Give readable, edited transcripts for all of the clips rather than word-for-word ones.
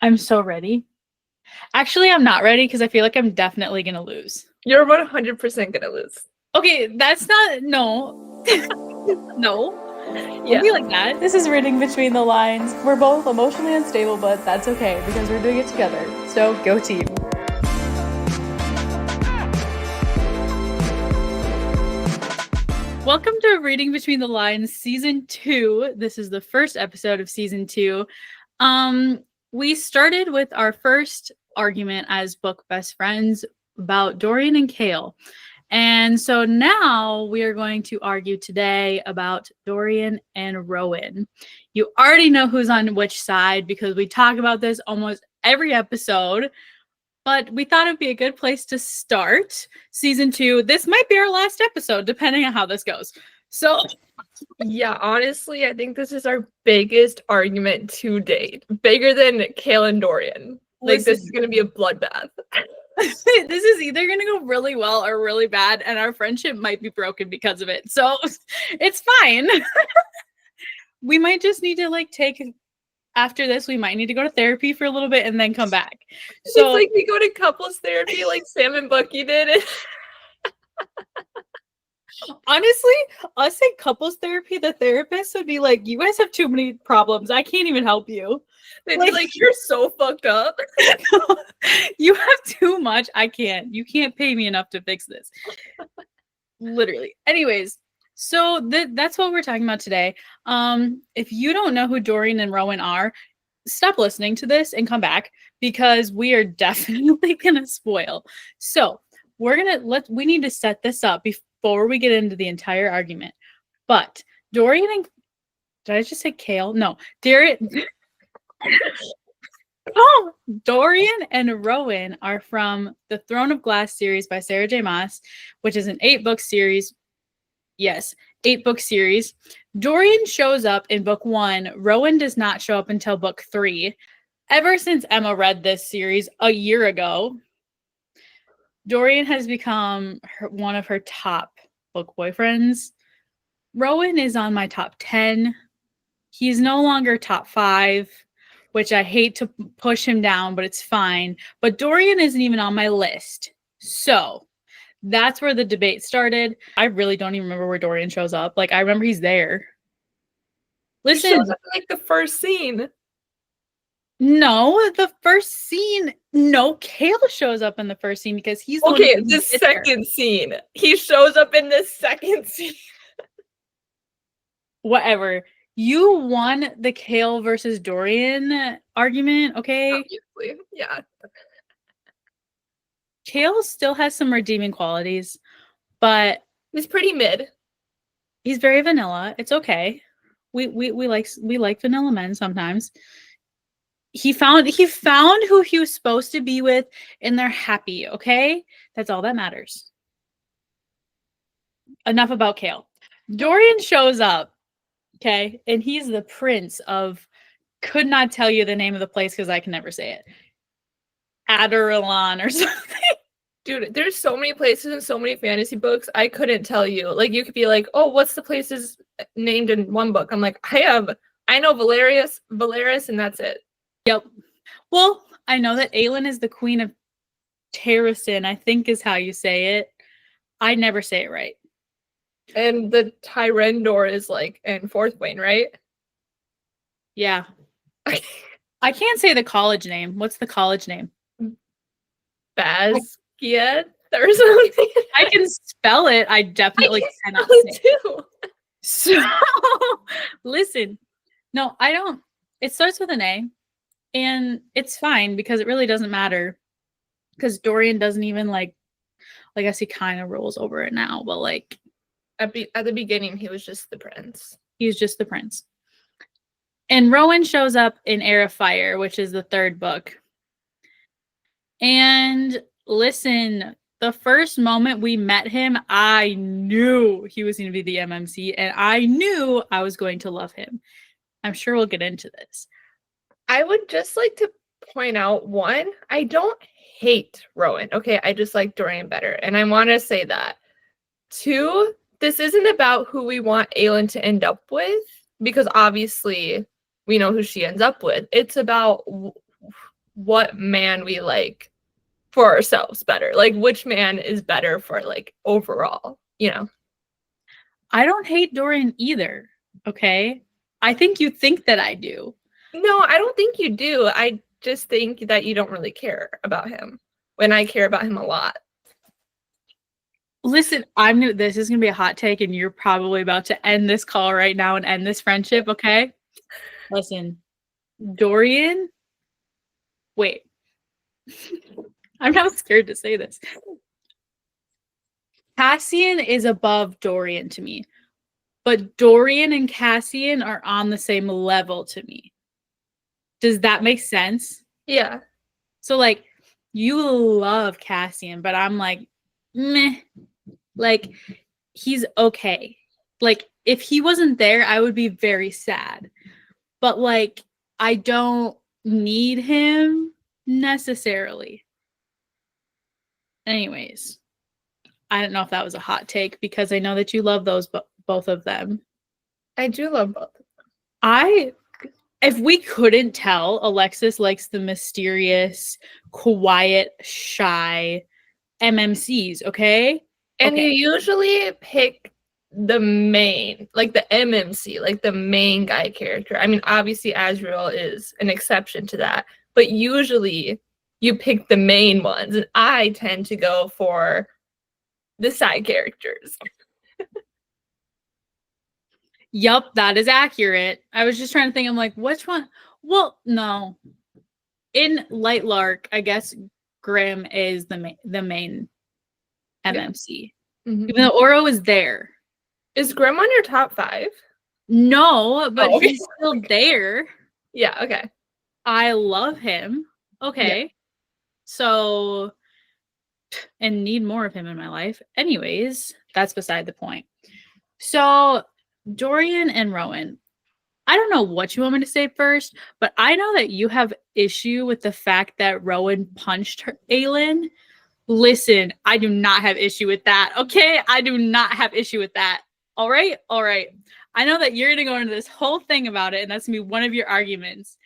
I'm so ready. Actually, I'm not ready because I feel like I'm definitely going to lose. You're 100% gonna lose. Okay, that's not, no. No. Yeah. Don't be like that. This is reading between the lines. We're both emotionally unstable, but that's okay because we're doing it together. So go team. Welcome to Reading Between the Lines Season 2. This is the first episode of Season 2. We started with our first argument as book best friends about Dorian and Kale. And so now we are going to argue today about Dorian and Rowan. You already know who's on which side because we talk about this almost every episode. But we thought it'd be a good place to start Season 2. This might be our last episode, depending on how this goes. So, yeah, honestly, I think this is our biggest argument to date. Bigger than Kale and Dorian. Like, this is going to be a bloodbath. This is either going to go really well or really bad, and our friendship might be broken because of it. So, it's fine. We might just need to, take... After this, we might need to go to therapy for a little bit and then come back. So it's like we go to couples therapy like Sam and Bucky did. Honestly, us in couples therapy, the therapist would be like, you guys have too many problems. I can't even help you. They'd be like, you're so fucked up. You have too much. I can't. You can't pay me enough to fix this. Literally. Anyways. So that's what we're talking about today. If you don't know who Dorian and Rowan are, stop listening to this and come back because we are definitely gonna spoil. So we need to set this up before we get into the entire argument. But Dorian and did I just say Kale? No, Dorian. Oh, Dorian and Rowan are from the Throne of Glass series by Sarah J. Maas, which is an 8-book series. Yes, 8-book series. Dorian shows up in book 1. Rowan does not show up until book 3. Ever since Emma read this series a year ago, Dorian has become one of her top book boyfriends. Rowan is on my top 10. He's no longer top 5, which I hate to push him down, but it's fine. But Dorian isn't even on my list. So that's where the debate started. I really don't even remember where Dorian shows up. I remember he's there. Listen. He shows up in, the first scene. No, the first scene. No, Kale shows up in the first scene because he's the second scene. He shows up in the second scene. Whatever. You won the Kale versus Dorian argument, okay? Obviously, yeah. Kale still has some redeeming qualities, but he's pretty mid. He's very vanilla. It's okay. We like vanilla men sometimes. He found who he was supposed to be with, and they're happy. Okay, that's all that matters. Enough about Kale. Dorian shows up. Okay, and he's the prince of. Could not tell you the name of the place because I can never say it. Adarlan or something. Dude, there's so many places and so many fantasy books. I couldn't tell you. You could be like, oh, what's the places named in one book? I'm like, I know Valeris, and that's it. Yep. Well, I know that Aelin is the queen of Terrasin, I think is how you say it. I never say it right. And the Tyrendor is in Fourthwain, right? Yeah. I can't say the college name. What's the college name? Basquiat or something. I can spell it. I definitely cannot say it too. So, listen. No, I don't. It starts with an A, and it's fine because it really doesn't matter. Because Dorian doesn't even I guess he kind of rolls over it now, but at the beginning, he was just the prince. He was just the prince. And Rowan shows up in Heir of Fire, which is the 3rd book. And listen, the first moment we met him, I knew he was going to be the MMC, and I knew I was going to love him. I'm sure we'll get into this. I would just like to point out, 1, I don't hate Rowan. Okay, I just like Dorian better, and I want to say that. 2, this isn't about who we want Aelin to end up with, because obviously we know who she ends up with. It's about what man we like for ourselves better. Like, which man is better for, like, overall, you know? I don't hate Dorian either, okay? I think you think that I do. No, I don't think you do. I just think that you don't really care about him when I care about him a lot. Listen, this is gonna be a hot take, and you're probably about to end this call right now and end this friendship, okay? Listen, Dorian, wait. I'm not scared to say this. Cassian is above Dorian to me, but Dorian and Cassian are on the same level to me. Does that make sense? Yeah. So, like, you love Cassian, but I'm like, meh. Like, he's okay. Like, if he wasn't there, I would be very sad. But, like, I don't need him necessarily. Anyways, I don't know if that was a hot take because I know that you love those both of them. I do love both of them. If we couldn't tell, Alexis likes the mysterious, quiet, shy MMCs, okay? And Okay. you usually pick the main, like the MMC, like the main guy character. I mean, obviously Azrael is an exception to that, but usually you pick the main ones, and I tend to go for the side characters. Yup, that is accurate. I was just trying to think, I'm like, which one? Well, no. In Light Lark, I guess Grimm is the main MMC. Mhm. Even though Oro is there. Is Grimm on your top 5? No, but Oh. he's still there. Yeah, okay. I love him. Okay. Yeah. So, and need more of him in my life. Anyways, that's beside the point. So, Dorian and Rowan, I don't know what you want me to say first, but I know that you have issue with the fact that Rowan punched Aelin. Listen, I do not have issue with that. Okay, I do not have issue with that. All right, all right. I know that you're gonna go into this whole thing about it, and that's gonna be one of your arguments.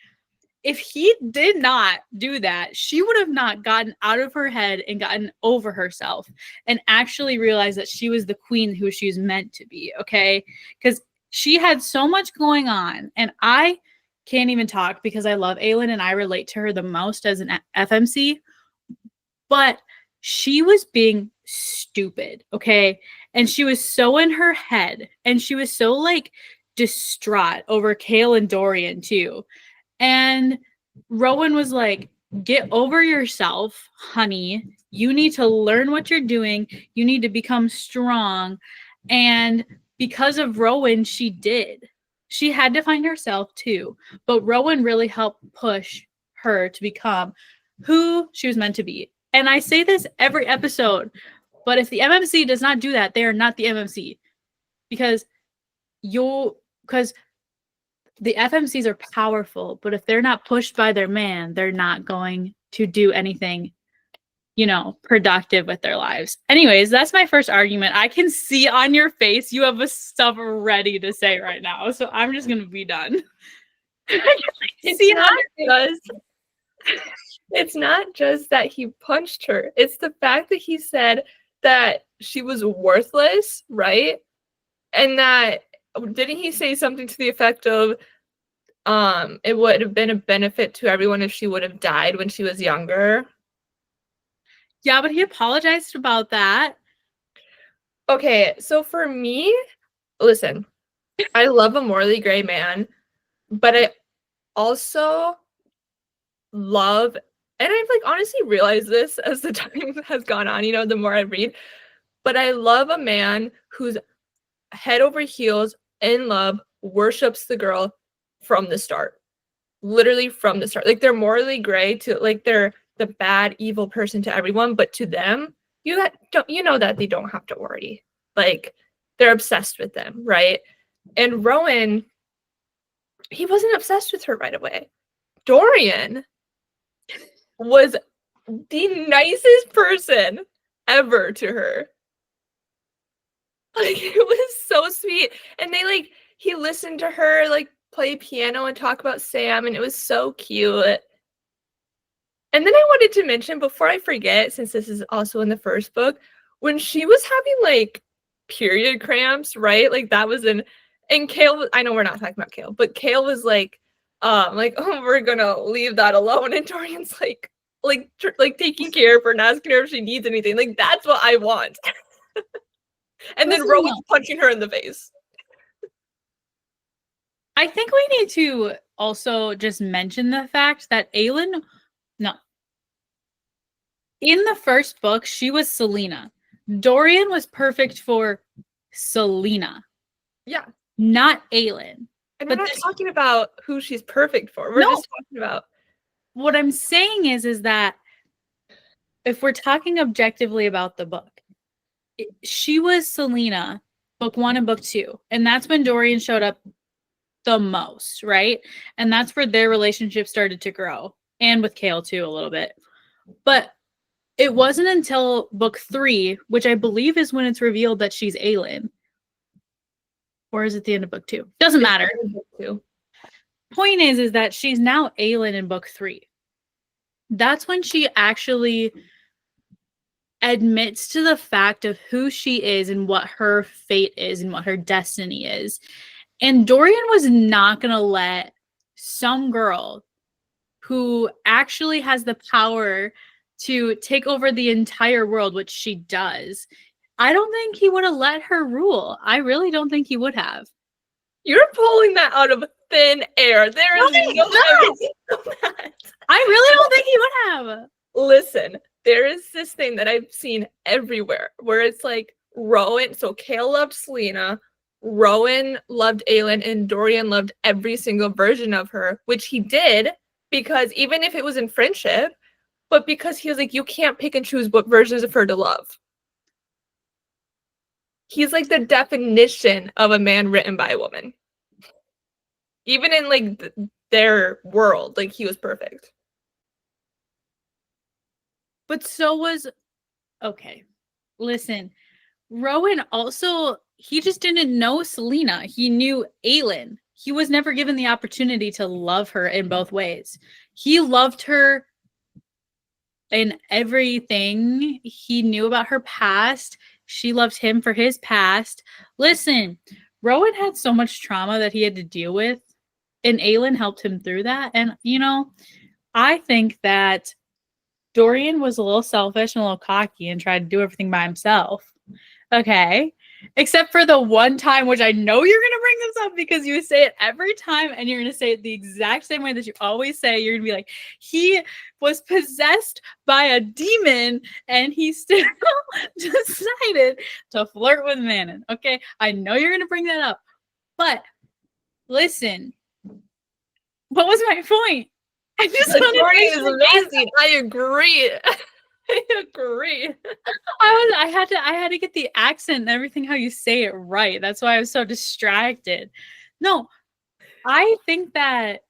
If he did not do that, she would have not gotten out of her head and gotten over herself and actually realized that she was the queen who she was meant to be, okay? Because she had so much going on, and I can't even talk because I love Aelin and I relate to her the most as an FMC, but she was being stupid, okay? And she was so in her head, and she was so, like, distraught over Kale and Dorian, too. And Rowan was like, get over yourself, honey. You need to learn what you're doing. You need to become strong. And because of Rowan, she did. She had to find herself too. But Rowan really helped push her to become who she was meant to be. And I say this every episode, but if the MMC does not do that, they are not the MMC. Because the FMCs are powerful, but if they're not pushed by their man, they're not going to do anything, productive with their lives. Anyways, that's my first argument. I can see on your face you have a stuff ready to say right now, so I'm just gonna be done. It's not just that he punched her. It's the fact that he said that she was worthless, right? And that didn't he say something to the effect of it would have been a benefit to everyone if she would have died when she was younger? Yeah, but he apologized about that. Okay, so for me, listen, I love a morally gray man, but I also love, and I've like honestly realized this as the time has gone on, the more I read, but I love a man who's head over heels in love, worships the girl from the start. Literally from the start. Like, they're morally gray to, like, they're the bad, evil person to everyone, but to them, you know that they don't have to worry. Like, they're obsessed with them, right? And Rowan, he wasn't obsessed with her right away. Dorian was the nicest person ever to her. Like, it was so sweet. And he listened to her, like, play piano and talk about Sam, and it was so cute. And then I wanted to mention, before I forget, since this is also in the first book, when she was having like period cramps, right? Like that was and Kale, I know we're not talking about Kale, but Kale was like, oh, we're gonna leave that alone. And Dorian's like taking care of her and asking her if she needs anything. Like that's what I want. And then Listen, Rowan's punching her in the face. I think we need to also just mention the fact that no. In the first book, she was Selena. Dorian was perfect for Selena. Yeah. Not Aelin. And But we're not this- talking about who she's perfect for. We're No. just talking about What I'm saying is that if we're talking objectively about the book, she was Selena, book 1 and book 2. And that's when Dorian showed up the most, right? And that's where their relationship started to grow. And with Kale too, a little bit. But it wasn't until book 3, which I believe is when it's revealed that she's Aelin. Or is it the end of book 2? Doesn't matter. Point is that she's now Aelin in book 3. That's when she actually admits to the fact of who she is and what her fate is and what her destiny is. And Dorian was not going to let some girl who actually has the power to take over the entire world, which she does, I don't think he would have let her rule. I really don't think he would have. You're pulling that out of thin air. There is no evidence of that. I really don't think he would have. Listen, there is this thing that I've seen everywhere where it's like Rowan. So Kale loved Selena, Rowan loved Aelin, and Dorian loved every single version of her, which he did because even if it was in friendship, but because he was like, you can't pick and choose what versions of her to love. He's like the definition of a man written by a woman. Even in like their world, like he was perfect. But so was, okay, listen, Rowan also, he just didn't know Selena. He knew Aelin. He was never given the opportunity to love her in both ways. He loved her in everything. He knew about her past. She loved him for his past. Listen, Rowan had so much trauma that he had to deal with, and Aelin helped him through that. And, you know, I think that Dorian was a little selfish and a little cocky and tried to do everything by himself. Okay. Except for the one time, which I know you're going to bring this up because you say it every time and you're going to say it the exact same way that you always say. You're going to be like, he was possessed by a demon and he still decided to flirt with Manon. Okay. I know you're going to bring that up. But listen, what was my point? I just The want story to is amazing. I agree. I agree. I had to get the accent and everything how you say it right. That's why I was so distracted. No, I think that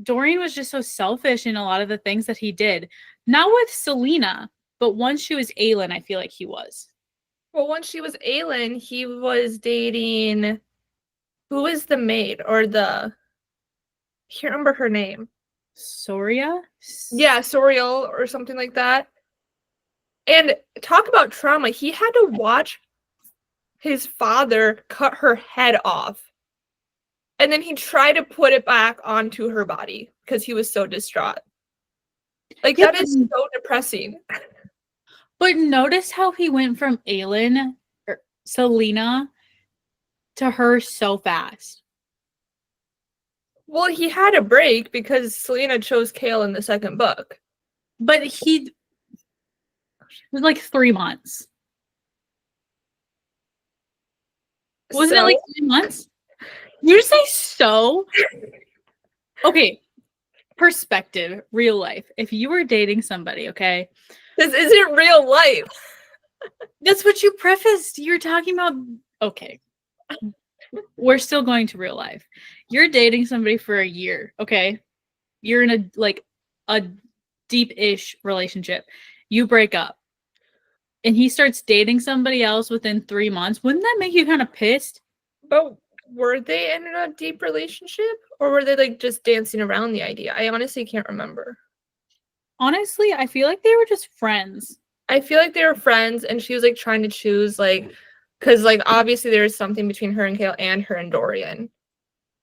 Dorian was just so selfish in a lot of the things that he did. Not with Selena, but once she was Aelin, I feel like he was. Well, once she was Aelin, he was dating, who is the maid or the, I can't remember her name. Soria? Yeah, Soriel or something like that. And talk about trauma. He had to watch his father cut her head off. And then he tried to put it back onto her body because he was so distraught. Like, Yeah, that is so depressing. But notice how he went from Aelin or Selena to her so fast. Well, he had a break because Selena chose Kale in the second book. But it was like 3 months. Wasn't it like 3 months? You just say so? Okay. Perspective, real life. If you were dating somebody, okay? This isn't real life. That's what you prefaced. You're talking about, okay. We're still going to real life. You're dating somebody for a year, okay? You're in a deep-ish relationship. You break up. And he starts dating somebody else within 3 months. Wouldn't that make you kind of pissed? But were they in a deep relationship? Or were they like just dancing around the idea? I honestly can't remember. Honestly, I feel like they were just friends. I feel like they were friends, and she was like trying to choose like, because like obviously there was something between her and Kale and her and Dorian,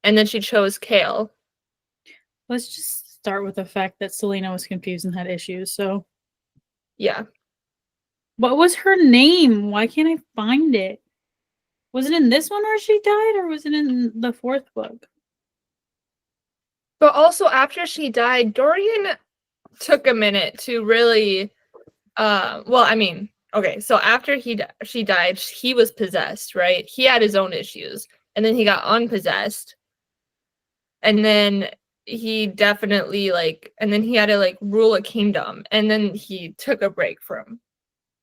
and then she chose Kale. Let's just start with the fact that Selena was confused and had issues. So, Yeah. what was her name? Why can't I find it? Was it in this one where she died, or was it in the fourth book? But also after she died, Dorian took a minute to really well, I mean, okay, so after she died, he was possessed, right? He had his own issues, and then he got unpossessed. And then he definitely like, and then he had to like rule a kingdom, and then he took a break from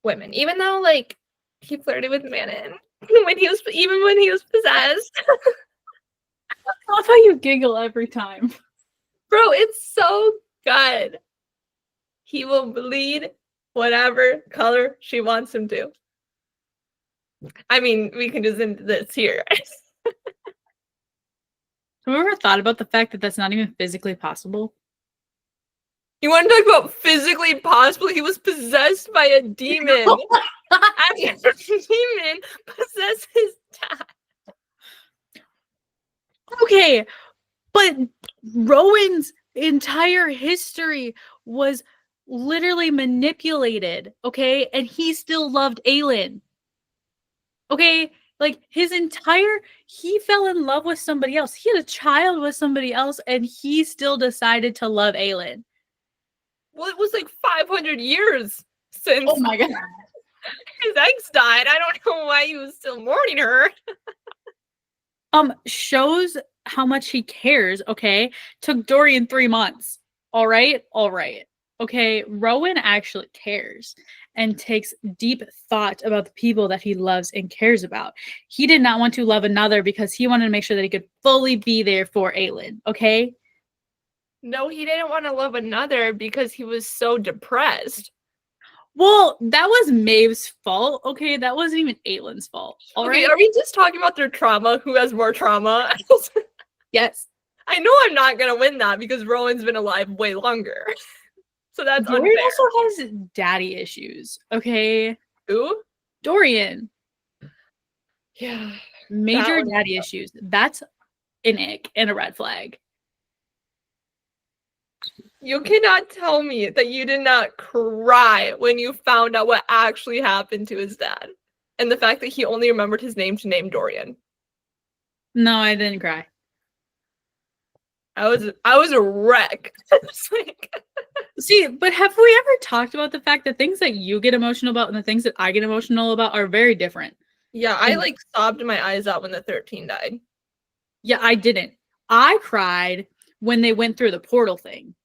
women, even though like he flirted with Manon when he was possessed. I love how you giggle every time. Bro, it's so good. He will bleed whatever color she wants him to. I mean, we can just end this here. Have you ever thought about the fact that that's not even physically possible? You want to talk about physically possible? He was possessed by a demon. After a demon possessed his dad. Okay, but Rowan's entire history was literally manipulated, okay? And he still loved Aelin. Okay? Like he fell in love with somebody else. He had a child with somebody else, and he still decided to love Aelin. Well, it was like 500 years since Oh my god. his ex died. I don't know why he was still mourning her. Shows how much he cares, okay? Took Dorian 3 months. All right? Okay, Rowan actually cares and takes deep thought about the people that he loves and cares about. He did not want to love another because he wanted to make sure that he could fully be there for Aelin, okay? No, he didn't want to love another because he was so depressed. Well, that was Maeve's fault, okay? That wasn't even Aelin's fault, all Okay, right? are we just talking about their trauma? Who has more trauma? Yes. I know I'm not going to win that because Rowan's been alive way longer. So that's Dorian unfair. also has daddy issues, okay? Who? Dorian. Yeah. Major one- daddy issues. That's an ick and a red flag. You cannot tell me that you did not cry when you found out what actually happened to his dad. And the fact that he only remembered his name to name Dorian. No, I didn't cry. I was a wreck. It's like, See, but have we ever talked about the fact that things that you get emotional about and the things that I get emotional about are very different? yeah, I like sobbed my eyes out when the 13 died. Yeah, I didn't. I cried when they went through the portal thing.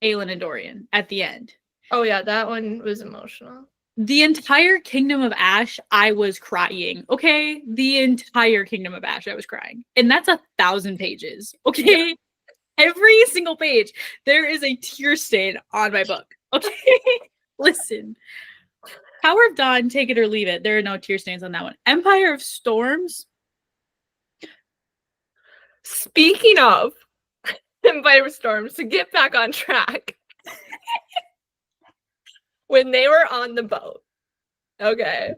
Aelin and Dorian at the end. Oh yeah, that one was emotional. The entire Kingdom of Ash, I was crying. Okay, the entire Kingdom of Ash, I was crying, and that's 1,000 pages. Okay, yeah. Every single page, there is a tear stain on my book. Okay, listen. Tower of Dawn, take it or leave it. There are no tear stains on that one. Empire of Storms. Speaking of Empire of Storms, to get back on track. When they were on the boat, okay,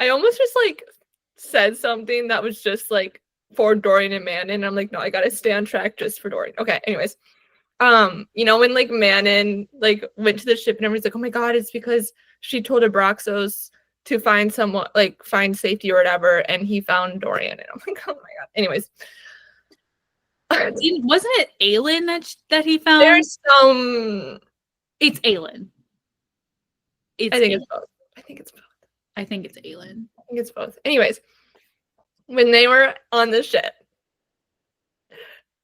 I almost just like said something that was just like for Dorian and Manon, and I'm like, no, I gotta stay on track just for Dorian. Okay, anyways, you know, when like Manon like went to the ship and everyone's like, oh my god, it's because she told Abraxos to find someone, like find safety or whatever, and he found Dorian, and I'm like, oh my god. Anyways, wasn't it Aelin that he found? There's some. It's Aelin. I think it's both. I think it's both. I think it's Aelin. I think it's both. Anyways, when they were on the ship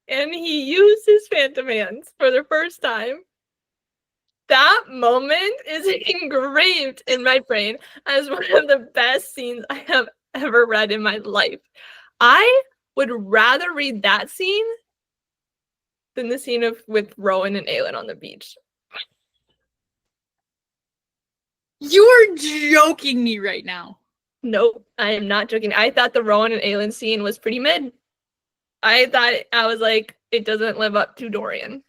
and he used his phantom hands for the first time, that moment is engraved in my brain as one of the best scenes I have ever read in my life. I would rather read that scene than the scene with Rowan and Aelin on the beach. You're joking me right now. Nope, I am not joking. I thought the Rowan and Aelin scene was pretty mid. I was like, it doesn't live up to Dorian.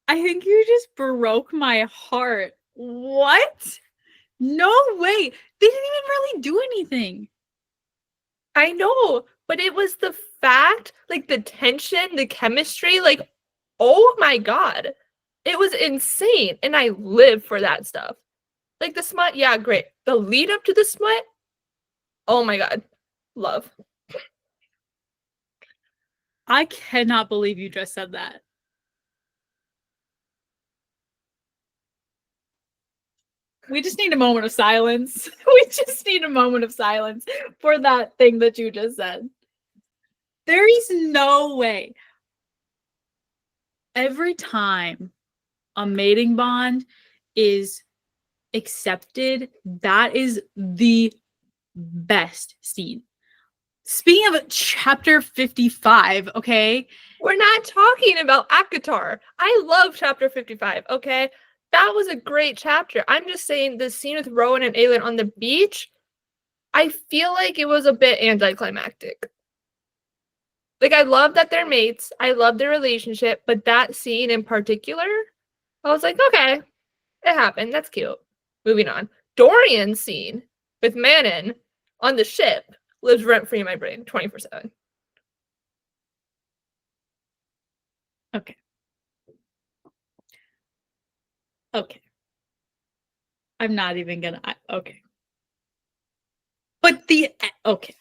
I think you just broke my heart. What? No way. They didn't even really do anything. I know, but it was the fact, like the tension, the chemistry, like, oh my God. It was insane. And I live for that stuff. Like the smut, yeah, great. The lead up to the smut, oh my God. Love. I cannot believe you just said that. We just need a moment of silence. We just need a moment of silence for that thing that you just said. There is no way. Every time a mating bond is accepted, that is the best scene. Speaking of chapter 55, okay? We're not talking about Akatar. I love chapter 55, okay? That was a great chapter. I'm just saying the scene with Rowan and Aelin on the beach, I feel like it was a bit anticlimactic. Like, I love that they're mates. I love their relationship, but that scene in particular, I was like, okay, it happened. That's cute. Moving on. Dorian's scene with Manon on the ship lives rent-free in my brain 24/7. Okay. Okay. I'm not even gonna. Okay. But okay.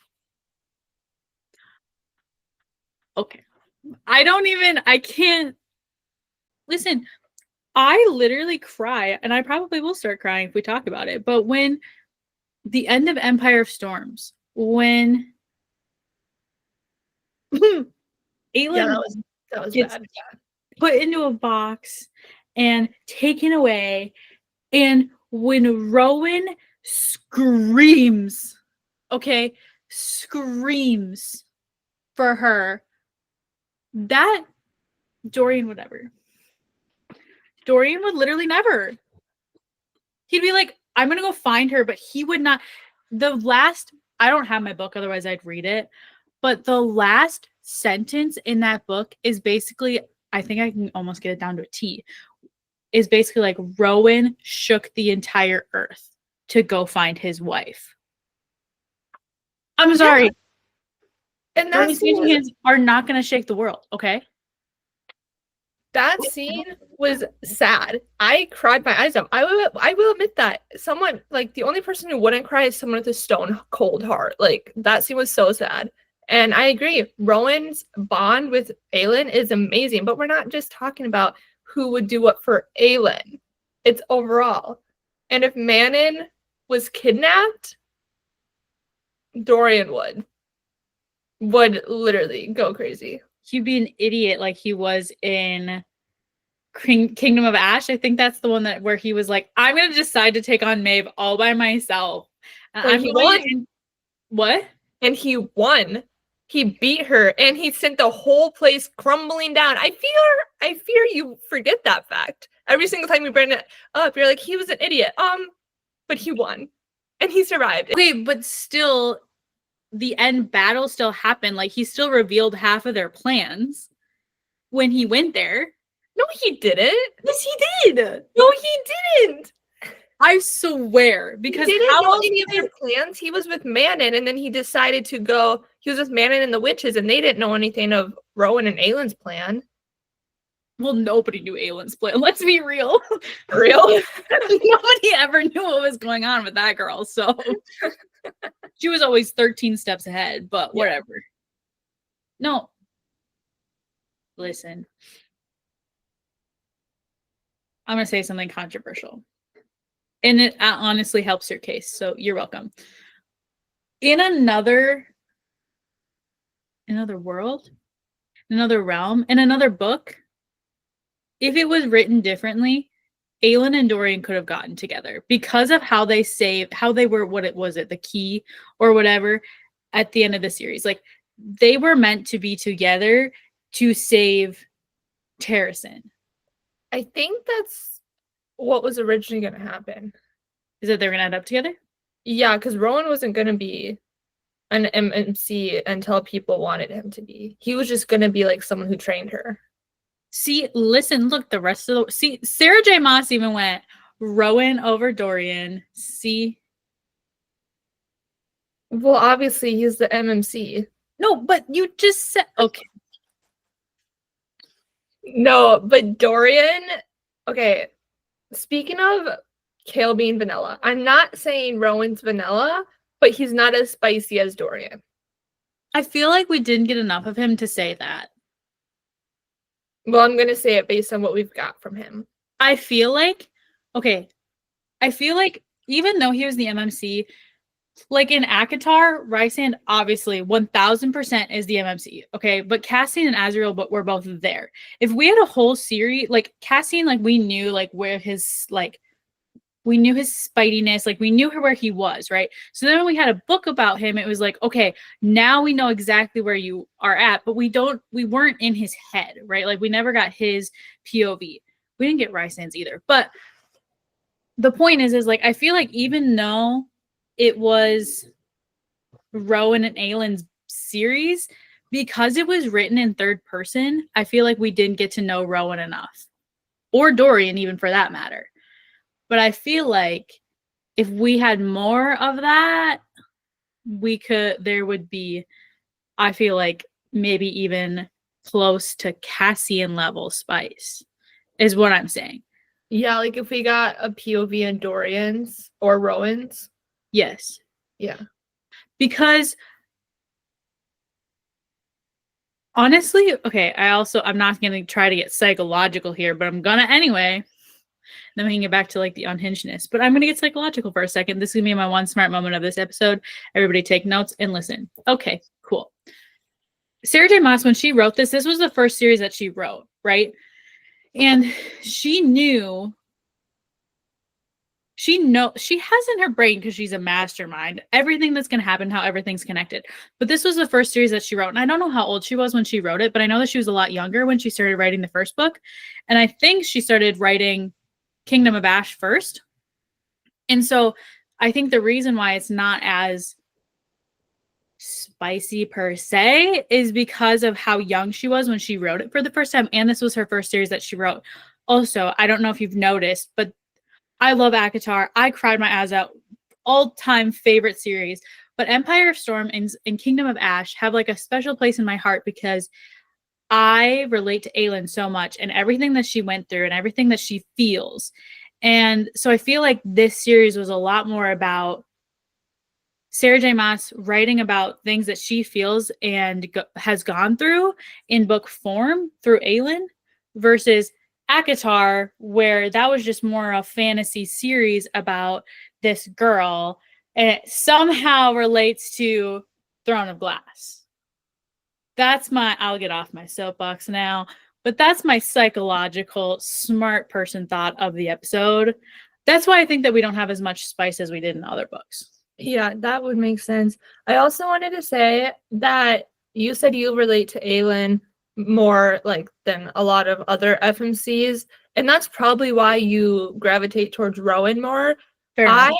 Okay. I can't. Listen, I literally cry, and I probably will start crying if we talk about it. But when the end of Empire of Storms, when Aelin that was gets bad. put into a box and taken away, and when Rowan screams, okay, screams for her, that Dorian would never. Dorian would literally never. He'd be like, I'm gonna go find her, but he would not. I don't have my book, otherwise I'd read it. But the last sentence in that book is basically, I think I can almost get it down to a T, is basically like Rowan shook the entire earth to go find his wife. I'm sorry. Yeah. And Those hands are not going to shake the world, okay? That scene was sad. I cried my eyes out. I will admit that. Someone, like, the only person who wouldn't cry is someone with a stone cold heart. Like, that scene was so sad. And I agree. Rowan's bond with Aelin is amazing, but we're not just talking about who would do what for Aelin. It's overall. And if Manon was kidnapped, Dorian would literally go crazy. He'd be an idiot like he was in Kingdom of Ash. I think that's the one where he was like, I'm going to decide to take on Maeve all by myself. And he won. What? And he won. He beat her and he sent the whole place crumbling down. I fear you forget that fact. Every single time you bring it up, you're like, he was an idiot. But he won. And he survived. Okay, but still, the end battle still happened. Like, he still revealed half of their plans when he went there. No, he didn't. Yes, he did. No, he didn't. I swear, because he didn't know any of their plans. He was with Manon, and then he decided to go. He was with Manon and the witches, and they didn't know anything of Rowan and Aelin's plan. Well, nobody knew Aelin's plan. Let's be real. Real? Nobody ever knew what was going on with that girl. So she was always 13 steps ahead, but whatever. No. Listen. I'm going to say something controversial. And it honestly helps your case. So you're welcome. In another world, another realm, in another book, if it was written differently, Aelin and Dorian could have gotten together because of how they were, the key or whatever at the end of the series. Like, they were meant to be together to save Terrasen. I think that's what was originally going to happen. Is that they're going to end up together? Yeah, because Rowan wasn't going to be an MMC until people wanted him to be. He was just going to be like someone who trained her. See, listen, look, the rest of the see, Sarah J. Maas even went Rowan over Dorian. See, Well, obviously he's the MMC. no, but you just said okay. No, but Dorian, okay, speaking of kale being vanilla, I'm not saying Rowan's vanilla, but he's not as spicy as Dorian. I feel like we didn't get enough of him to say that. Well, I'm going to say it based on what we've got from him. I feel like, okay, I feel like even though he was the MMC, like in Akatar, Rysand obviously 1000% is the MMC, okay? But Cassian and Azriel were both there. If we had a whole series, like Cassian, like we knew like where his like we knew his spitiness, like we knew where he was, right? So then when we had a book about him, it was like, okay, now we know exactly where you are at, but we weren't in his head, right? Like we never got his POV. We didn't get Rysand's either. But the point is like I feel like even though it was Rowan and Aylin's series, because it was written in third person, I feel like we didn't get to know Rowan enough. Or Dorian, even for that matter. But I feel like if we had more of that, there would be, I feel like maybe even close to Cassian level spice, is what I'm saying. Yeah, like if we got a POV in Dorian's or Rowan's. Yes. Yeah. Because honestly, okay, I'm not going to try to get psychological here, but I'm going to anyway. Then we can get back to like the unhingedness. But I'm going to get psychological for a second. This is going to be my one smart moment of this episode. Everybody take notes and listen. Okay, cool. Sarah J. Maas, when she wrote this was the first series that she wrote, right? And she has in her brain, because she's a mastermind, everything that's going to happen, how everything's connected. But this was the first series that she wrote. And I don't know how old she was when she wrote it, but I know that she was a lot younger when she started writing the first book. And I think she started writing Kingdom of Ash first. And so I think the reason why it's not as spicy per se is because of how young she was when she wrote it for the first time. And this was her first series that she wrote. Also, I don't know if you've noticed, but I love Akatar. I cried my eyes out. All-time favorite series. But Empire of Storm and Kingdom of Ash have like a special place in my heart because I relate to Aelin so much and everything that she went through and everything that she feels. And so I feel like this series was a lot more about Sarah J. Maas writing about things that she feels and has gone through in book form through Aelin versus Akatar, where that was just more a fantasy series about this girl, and it somehow relates to Throne of Glass. I'll get off my soapbox now, but that's my psychological smart person thought of the episode. That's why I think that we don't have as much spice as we did in other books. Yeah, that would make sense. I also wanted to say that you said you relate to Aelin more like than a lot of other FMCs, and that's probably why you gravitate towards Rowan more. I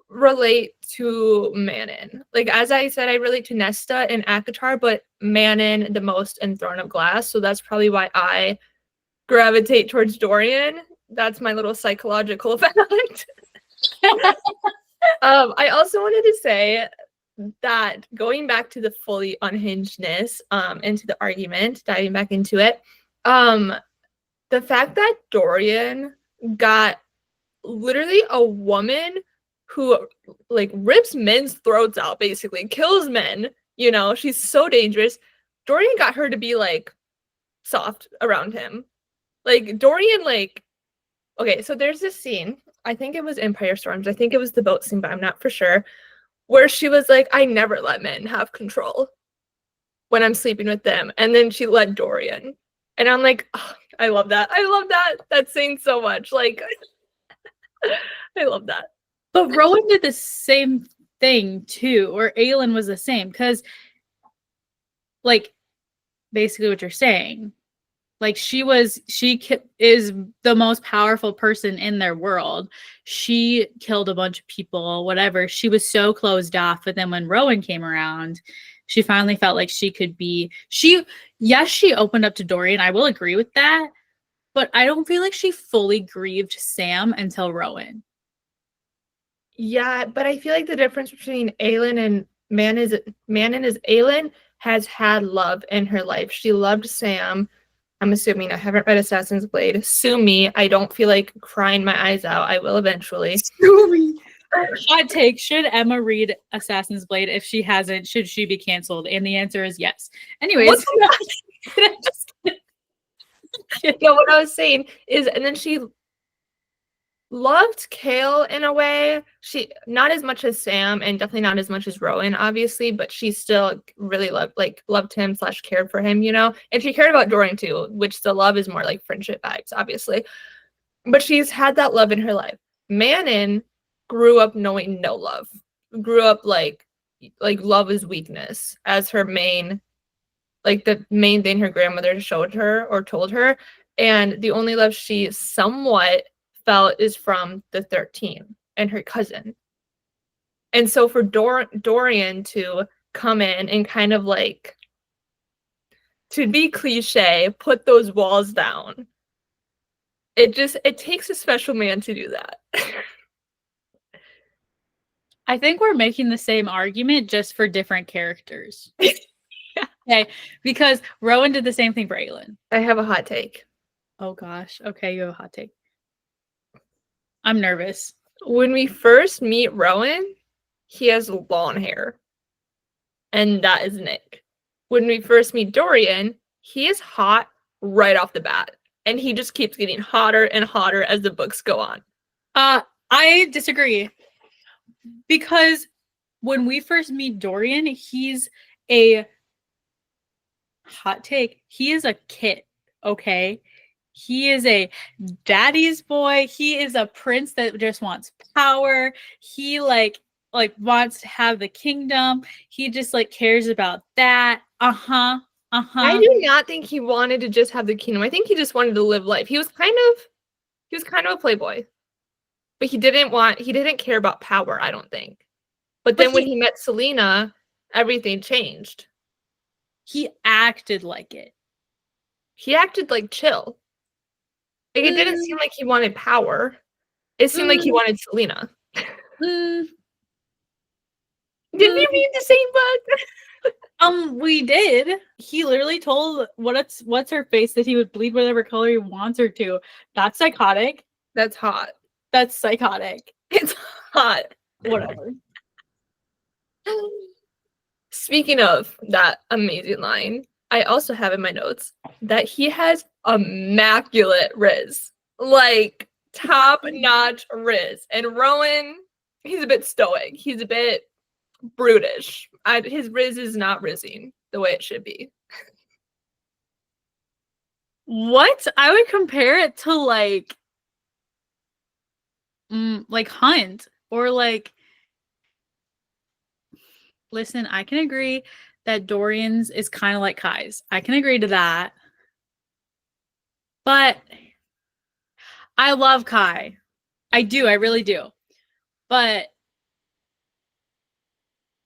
relate to Manon. Like as I said, I relate to Nesta and Akatar, but Manon the most in Throne of Glass, so that's probably why I gravitate towards Dorian. That's my little psychological fact. I also wanted to say that going back to the fully unhingedness, into the argument, diving back into it, the fact that Dorian got literally a woman who like rips men's throats out, basically kills men, she's so dangerous. Dorian got her to be like soft around him. Like Dorian, like, okay, so there's this scene, I think it was Empire Storms, I think it was the boat scene, but I'm not for sure, where she was like, I never let men have control when I'm sleeping with them. And then she let Dorian. And I'm like, oh, I love that. I love that scene so much. Like, I love that. But Rowan did the same thing too, or Aelin was the same, because like basically what you're saying, like she is the most powerful person in their world. She killed a bunch of people, whatever. She was so closed off. But then when Rowan came around, She finally felt like she could be. She opened up to Dorian. I will agree with that, but I don't feel like she fully grieved Sam until Rowan. Yeah, but I feel like the difference between Aelin and Manon is Aelin has had love in her life. She loved Sam. I'm assuming. I haven't read Assassin's Blade. Sue me. I don't feel like crying my eyes out. I will eventually. Sue me. Hot take. Should Emma read Assassin's Blade? If she hasn't, should she be canceled? And the answer is yes. Anyways. No, what I was saying is, and then she loved Kale in a way. She not as much as Sam, and definitely not as much as Rowan, obviously, but she still really loved him / cared for him, you know. And she cared about Dorian too, which the love is more like friendship vibes, obviously. But she's had that love in her life. Manon grew up knowing no love. Grew up like love is weakness as her main, like the main thing her grandmother showed her or told her. And the only love she somewhat felt is from the 13 and her cousin. And so for Dorian to come in and kind of like, to be cliche, put those walls down, it takes a special man to do that. I think we're making the same argument just for different characters. Okay, because Rowan did the same thing for Aelin. I have a hot take. Oh gosh. Okay, you have a hot take. I'm nervous. When we first meet Rowan, he has long hair. And that is Nick. When we first meet Dorian, he is hot right off the bat. And he just keeps getting hotter and hotter as the books go on. I disagree. Because when we first meet Dorian, he's a hot take. He is a kid, okay? He is a daddy's boy. He is a prince that just wants power. He like wants to have the kingdom. He just like cares about that. I do not think he wanted to just have the kingdom. I think he just wanted to live life. He was kind of a playboy. But he didn't care about power, I don't think. But then when he met Selena, everything changed. He acted like it. He acted like chill. Like, it didn't seem like he wanted power. It seemed like he wanted Selena. Did we read the same book? We did. He literally told what's her face that he would bleed whatever color he wants her to. That's psychotic. That's hot. That's psychotic. It's hot. Whatever. Speaking of that amazing line, I also have in my notes that he has immaculate riz. Like, top-notch riz. And Rowan, he's a bit stoic. He's a bit brutish. His riz is not rizzing the way it should be. What? I would compare it to like Hunt or like. Listen, I can agree that Dorian's is kind of like Kai's. I can agree to that. But I love Kai. I do. I really do. But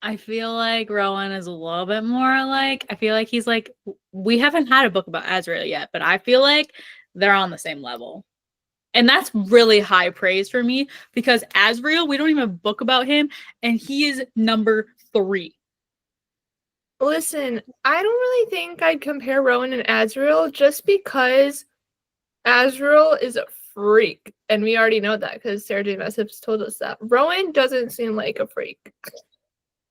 I feel like Rowan is a little bit more like, I feel like he's like, we haven't had a book about Azriel yet, but I feel like they're on the same level. And that's really high praise for me because Azriel, we don't even have a book about him, and he is number 3. Listen, I don't really think I'd compare Rowan and Azriel just because Azriel is a freak. And we already know that because Sarah J. Maas has told us that. Rowan doesn't seem like a freak.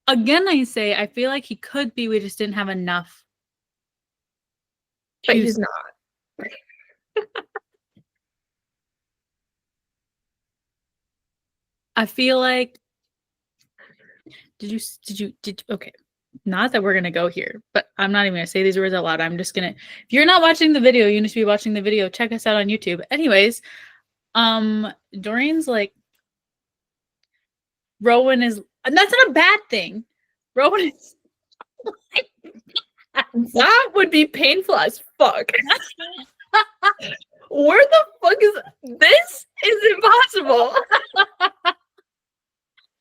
Again, I say, I feel like he could be. We just didn't have enough. But he's not. I feel like okay. Not that we're gonna go here, but I'm not even gonna say these words out loud. I'm just gonna, if you're not watching the video, you need to be watching the video. Check us out on YouTube. Anyways, Dorian's like, Rowan is, and that's not a bad thing. Rowan is that would be painful as fuck. Where the fuck is this? Is impossible.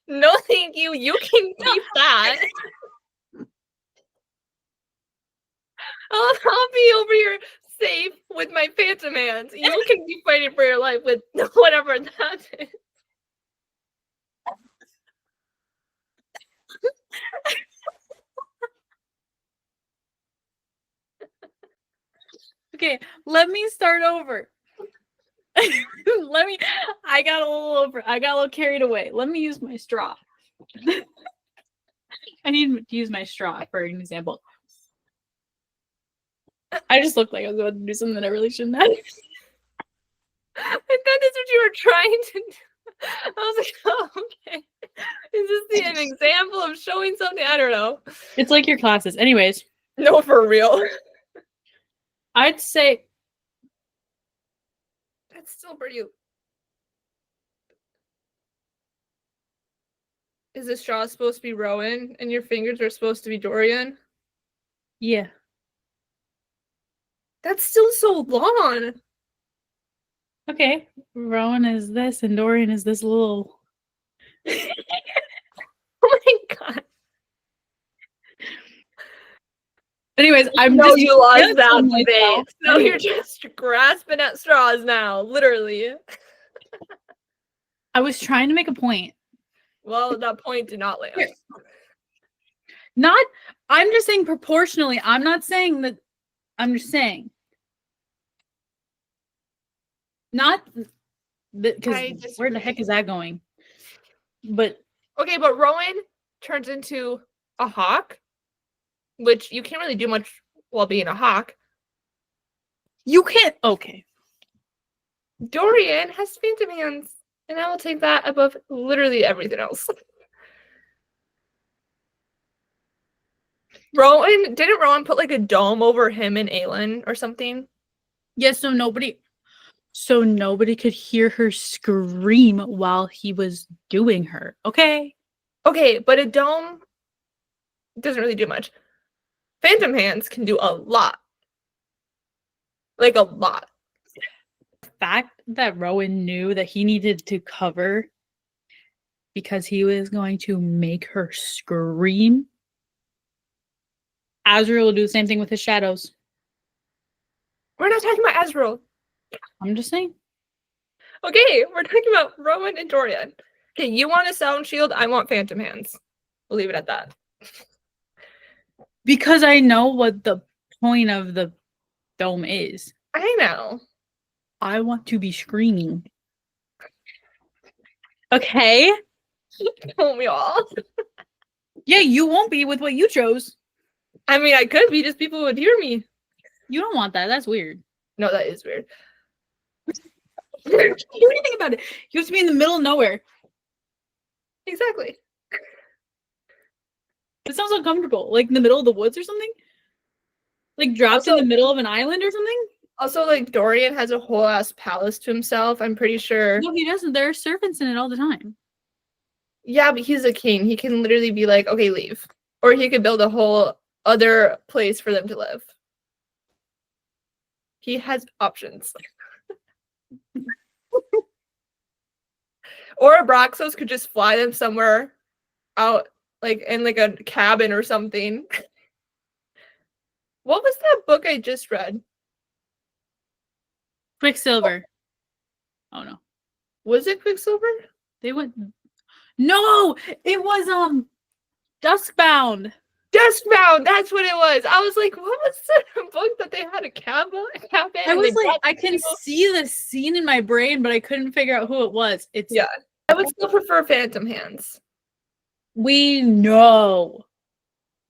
No, thank you. You can keep that. I'll be over here safe with my phantom hands. You can be fighting for your life with whatever that is. Okay, let me start over. I got a little carried away. Let me use my straw. I need to use my straw for an example. I just looked like I was about to do something that I really shouldn't have. And that is what you were trying to do. I was like, oh, okay. Is this an example of showing something? I don't know. It's like your classes. Anyways. No, for real. I'd say That's still pretty. Is the straw supposed to be Rowan and your fingers are supposed to be Dorian? yeah. That's still so long. Okay. Rowan is this and Dorian is this little. Oh my god. Anyways, I'm no, just you lost that debate. No, you're just grasping at straws now, literally. I was trying to make a point. Well, that point did not land. I'm just saying proportionally. I'm not saying that. I'm just saying. Not because where the heck is that going? But okay, but Rowan turns into a hawk, which you can't really do much while being a hawk. You can't. Okay. Dorian has phantom hands, and I will take that above literally everything else. Didn't Rowan put like a dome over him and Aelin or something? Yes, so nobody could hear her scream while he was doing her. Okay. Okay, but a dome doesn't really do much. Phantom hands can do a lot. Like a lot. The fact that Rowan knew that he needed to cover because he was going to make her scream. Azrael will do the same thing with his shadows. We're not talking about Azrael. I'm just saying. Okay, we're talking about Rowan and Dorian. Okay, you want a sound shield, I want phantom hands. We'll leave it at that. Because I know what the point of the dome is. I know. I want to be screaming. Okay? Don't we all? Yeah, you won't be with what you chose. I mean, I could be, just people would hear me. You don't want that. That's weird. No, that is weird. Do anything about it. You have to be in the middle of nowhere. Exactly. It sounds uncomfortable. Like in the middle of the woods or something? Like dropped in the middle of an island or something? Also, like, Dorian has a whole ass palace to himself, I'm pretty sure. No, he doesn't. There are servants in it all the time. Yeah, but he's a king. He can literally be like, okay, leave. Or he could build a whole other place for them to live. He has options. Or Abraxos could just fly them somewhere out, like in like a cabin or something. What was that book I just read? Quicksilver. Oh no. Was it Quicksilver? They went. No! It was Duskbound. Duskbound, that's what it was. I was like, what was the book that they had a cabin? I was like, I can see the scene in my brain, but I couldn't figure out who it was. Yeah. I would still prefer Phantom Hands. We know.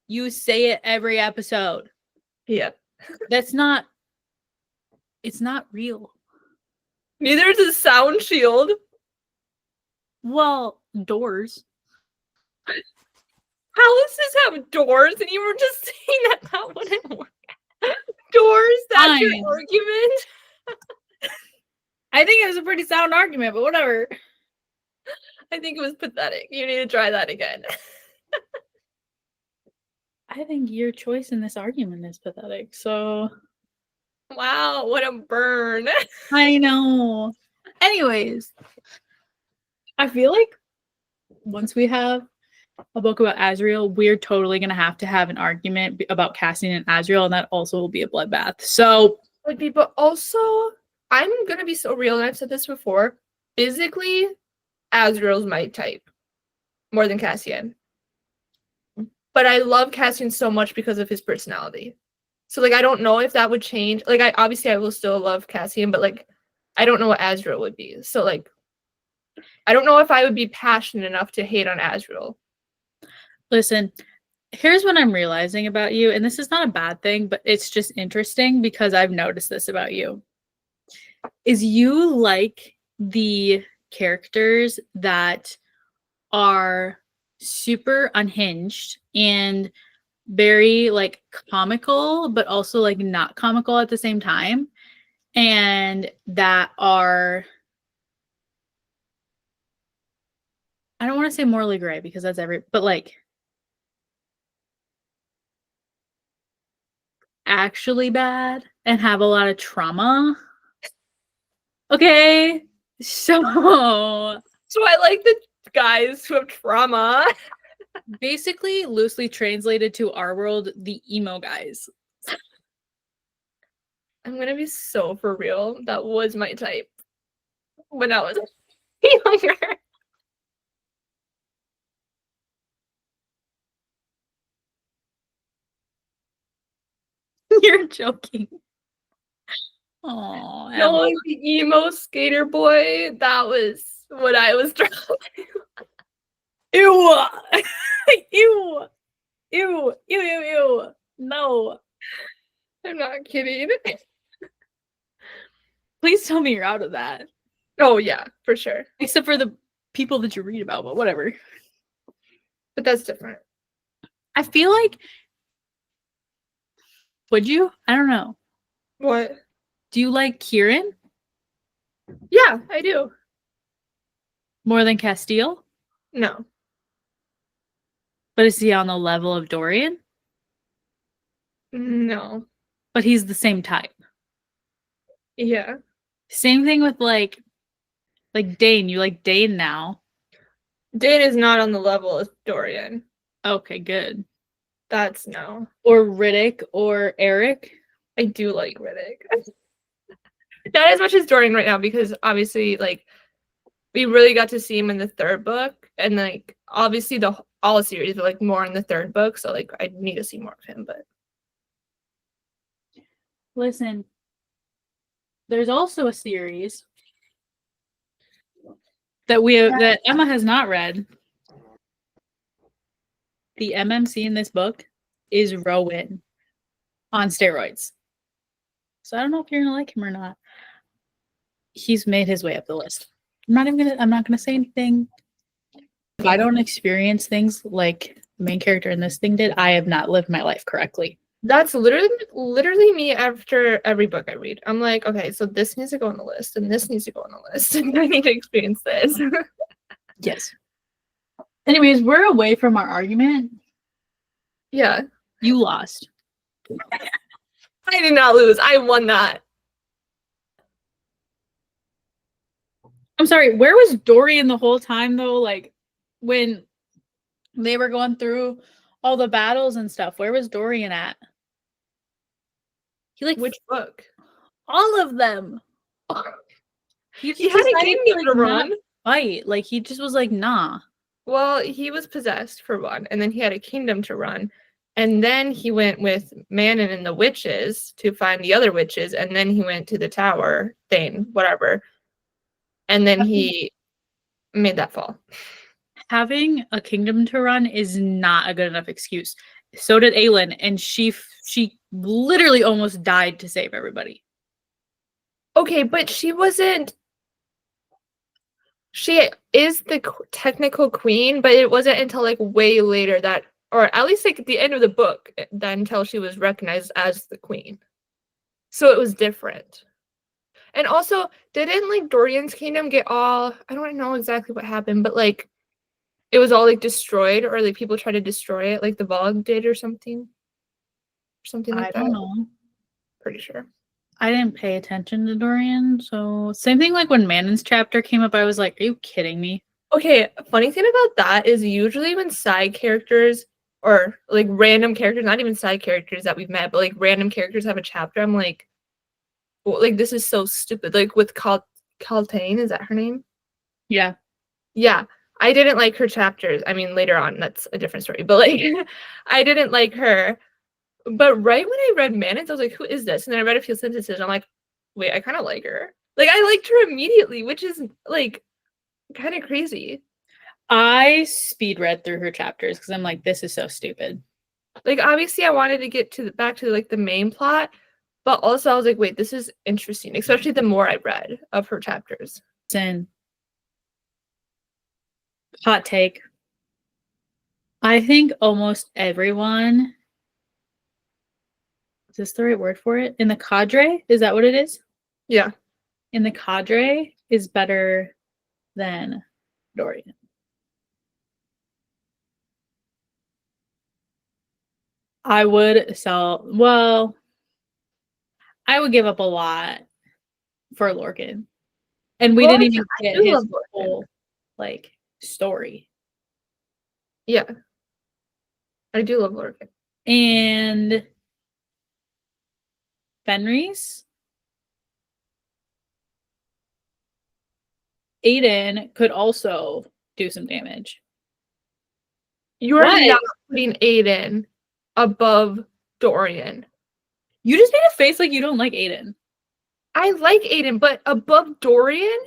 You say it every episode. Yeah. It's not real. Neither is a sound shield. Well, doors. Palaces have doors, and you were just saying that wouldn't work. Doors, that's your argument? I think it was a pretty sound argument, but whatever. I think it was pathetic. You need to try that again. I think your choice in this argument is pathetic, so... Wow, what a burn. I know. Anyways, I feel like once we have a book about Azriel, we're totally going to have an argument about Cassian and Azriel, and that also will be a bloodbath. So, Would be, but also, I'm going to be so real, and I've said this before. Physically, Azriel's my type more than Cassian. But I love Cassian so much because of his personality. So, like, I don't know if that would change. Like, I will still love Cassian, but, like, I don't know what Azriel would be. So, like, I don't know if I would be passionate enough to hate on Azriel. listen, here's what I'm realizing about you, and this is not a bad thing, but it's just interesting because I've noticed this about you. Is you like the characters that are super unhinged and very like comical, but also like not comical at the same time, and that are, I don't want to say morally gray because that's but like actually bad and have a lot of trauma. Okay, so So I like the guys who have trauma. basically, loosely translated to our world, the emo guys. I'm gonna be so for real. That was my type when I was younger. You're joking. Oh, No, like the emo skater boy. That was what I was drawn to. ew, ew, ew, ew, ew, ew. No, I'm not kidding. please tell me you're out of that. Oh yeah, for sure. Except for the people that you read about, but whatever. But that's different. I feel like, would you? I don't know. What? Do you like Kieran Yeah, I do. more than Castile? No. But is he on the level of Dorian? No. But he's the same type. Yeah. Same thing with like Dane. You like Dane now. Dane is not on the level of Dorian. Okay, good. That's no. Or Riddick or Eric. I do like Riddick. Not as much as Dorian right now because obviously, like, we really got to see him in the third book, and like obviously all the series are like more in the third book, so like I need to see more of him. But Listen, there's also a series that Emma has not read. The MMC in this book is Rowan on steroids. So I don't know if you're gonna like him or not. He's made his way up the list. I'm not gonna say anything. If I don't experience things like the main character in this thing did, I have not lived my life correctly. that's literally me after every book I read. I'm like, okay, so this needs to go on the list, and this needs to go on the list, and I need to experience this. Yes. Anyways, we're away from our argument. Yeah. You lost. I did not lose. I won that. I'm sorry, where was Dorian the whole time though? Like when they were going through all the battles and stuff, where was Dorian at? He like Which book? all of them. He had a decided kingdom to run. Fight. Like he just was like, nah. Well, he was possessed for one, and then he had a kingdom to run. And then he went with Manon and the witches to find the other witches, and then he went to the tower thing, whatever. And then he made that fall. Having a kingdom to run is not a good enough excuse. So did Aelin, and she literally almost died to save everybody. Okay, but she wasn't. She is the technical queen, but it wasn't until like way later that, or at least like at the end of the book, that until she was recognized as the queen. So it was different. And also, didn't like Dorian's kingdom get all, I don't know exactly what happened, but like it was all like destroyed, or like people tried to destroy it, like the Vogue did or something. Or something like that. I don't know. Pretty sure. I didn't pay attention to Dorian, so same thing like when Manon's chapter came up, I was like, are you kidding me? Okay, funny thing about that is usually when side characters or like random characters, not even side characters that we've met, but like random characters have a chapter, I'm like, well, like this is so stupid. Like with Caltaine, is that her name? Yeah. Yeah. I didn't like her chapters. I mean, later on, that's a different story. But like I didn't like her. But right when I read Manance, I was like, who is this? And then I read a few sentences. I'm like, wait, I kind of like her. Like I liked her immediately, which is like kind of crazy. I speed read through her chapters because I'm like, this is so stupid. Like obviously I wanted to get to back to like the main plot, but also I was like, wait, this is interesting, especially the more I read of her chapters. Sin. Hot take. I think almost everyone, is this the right word for it? In the cadre? Is that what it is? Yeah. In the cadre is better than Dorian. I would I would give up a lot for Lorcan. And we Well, didn't even I get do his love Lorcan. whole like story. Yeah. I do love Lorcan. And Fenris, Aiden could also do some damage. You are What? not putting Aiden above Dorian. You just made a face like you don't like Aiden. I like Aiden, but above Dorian?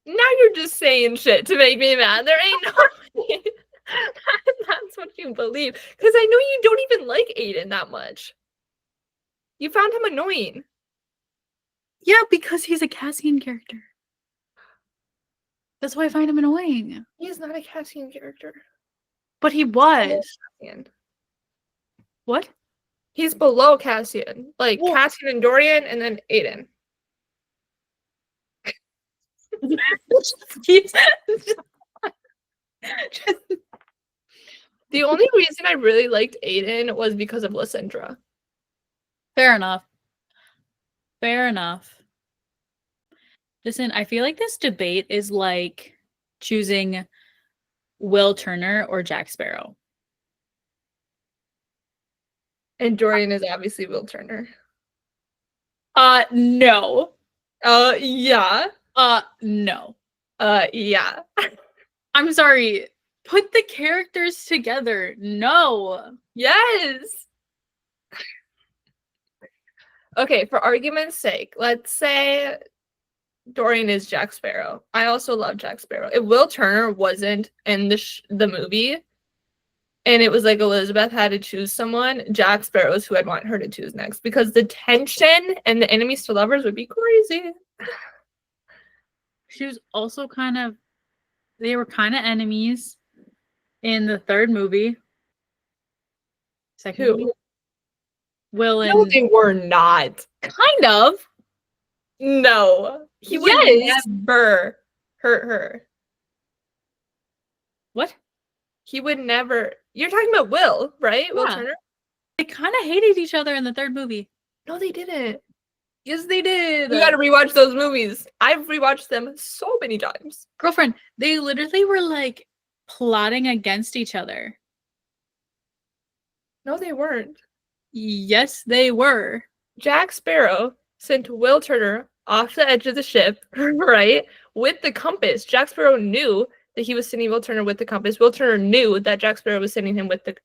Now you're just saying shit to make me mad. There ain't no way. That's what you believe. Because I know you don't even like Aiden that much. You found him annoying. Yeah, because he's a Cassian character. That's why I find him annoying. He is not a Cassian character. But he was. Cassian. What? He's below Cassian. Like Well- Cassian and Dorian and then Aiden. The only reason I really liked Aiden was because of Lysandra. Fair enough. Fair enough. Listen, I feel like this debate is like choosing Will Turner or Jack Sparrow. And Dorian is obviously Will Turner. No. Yeah. No. Yeah. I'm sorry. Put the characters together. No. Yes. Okay, for argument's sake, let's say Dorian is Jack Sparrow. I also love Jack Sparrow. If Will Turner wasn't in the movie, and it was like Elizabeth had to choose someone, Jack Sparrow is who I'd want her to choose next because the tension and the enemies to lovers would be crazy. She was also they were kind of enemies in the third movie. Second Who? movie. Will and No, they were not. kind of. No. He would Yes. never hurt her. What? He would never. You're talking about Will, right? Will Yeah. Turner? They kind of hated each other in the third movie. No, they didn't. Yes, they did. You gotta rewatch those movies. I've rewatched them so many times. Girlfriend, they literally were like plotting against each other. No, they weren't. Yes, they were. Jack Sparrow sent Will Turner off the edge of the ship, right? With the compass. Jack Sparrow knew that he was sending Will Turner with the compass. Will Turner knew that Jack Sparrow was sending him with the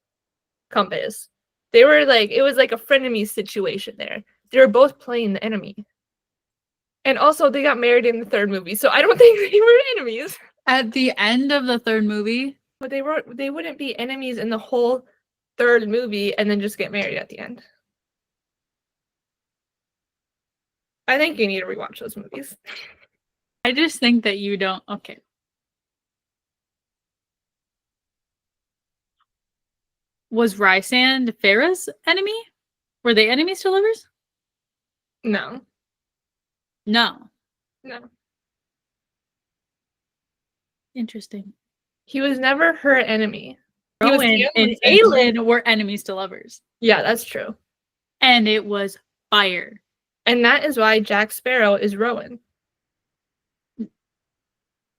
compass. They were like, it was like a frenemy situation there. They were both playing the enemy. And also, they got married in the third movie, so I don't think they were enemies. At the end of the third movie, But they wouldn't be enemies in the whole third movie and then just get married at the end. I think you need to rewatch those movies. I just think that you don't. Okay. Was Rysand Farah's enemy? Were they enemies to lovers? No. No. No. Interesting. He was never her enemy. He was Rowan and Gambler's enemy. Aelin were enemies to lovers. Yeah, that's true. And it was fire. And that is why Jack Sparrow is Rowan.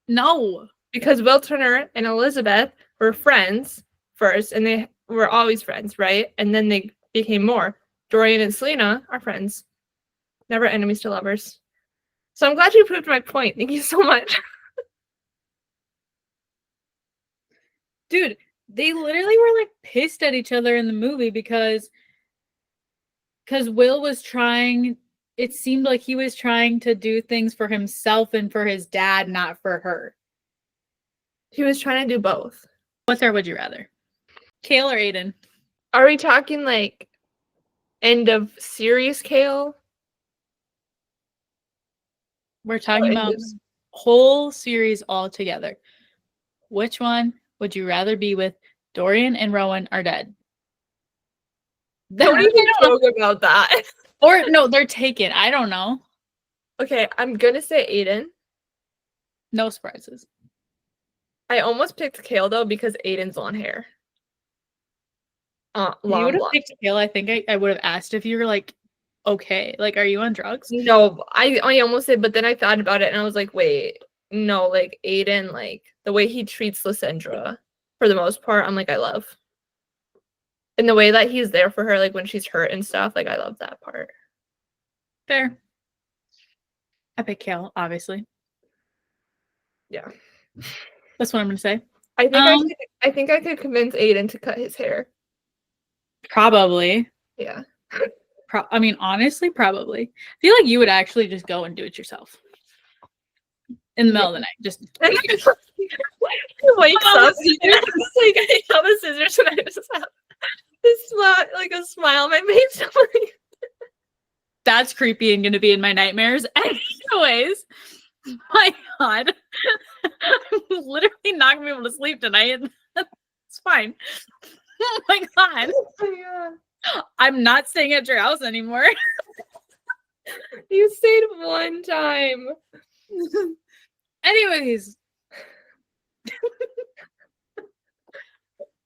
No. Because Will Turner and Elizabeth were friends first, and they were always friends, right? And then they became more. Dorian and Selena are friends. Never enemies to lovers. So I'm glad you proved my point. Thank you so much. Dude, they literally were like pissed at each other in the movie because Will was trying, it seemed like he was trying to do things for himself and for his dad, not for her. He was trying to do both. What's our would you rather? Kale or Aiden? Are we talking like end of series Kale? We're talking end about of- whole series all together. Which one would you rather be with? Dorian and Rowan are dead. Don't even joke about that. Or no, they're taken. I don't know. Okay, I'm gonna say Aiden. No surprises. I almost picked Kale though because Aiden's long hair. You Long would have blonde. picked Kale. I think I would have asked if you were like, okay, like, are you on drugs? No, I almost said, but then I thought about it and I was like, wait, no, like Aiden, like the way he treats Lysandra for the most part, I'm like, I love. And the way that he's there for her, like when she's hurt and stuff, like I love that part. Fair. I picked Kale, obviously. Yeah. That's what I'm gonna say. I think I could convince Aiden to cut his hair. Probably. Yeah. I mean, honestly, probably. I feel like you would actually just go and do it yourself. In the middle of the night. Just Wakes up. It's like I have the scissors and I just have this like a smile on my face. that's creepy and gonna be in my nightmares. Anyways, my God. I'm literally not gonna be able to sleep tonight. It's fine. Oh my God. Yeah. I'm not staying at your house anymore. You stayed one time. Anyways.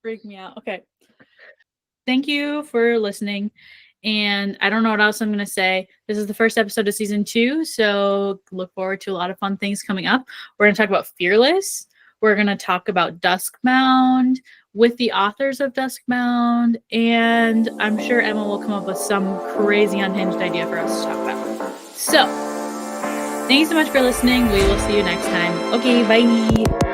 Freak me out. Okay. Thank you for listening. And I don't know what else I'm going to say. This is the first episode of season 2. So look forward to a lot of fun things coming up. We're going to talk about Fearless. We're going to talk about Duskbound with the authors of Duskbound. And I'm sure Emma will come up with some crazy unhinged idea for us to talk about. So thank you so much for listening. We will see you next time. Okay, bye.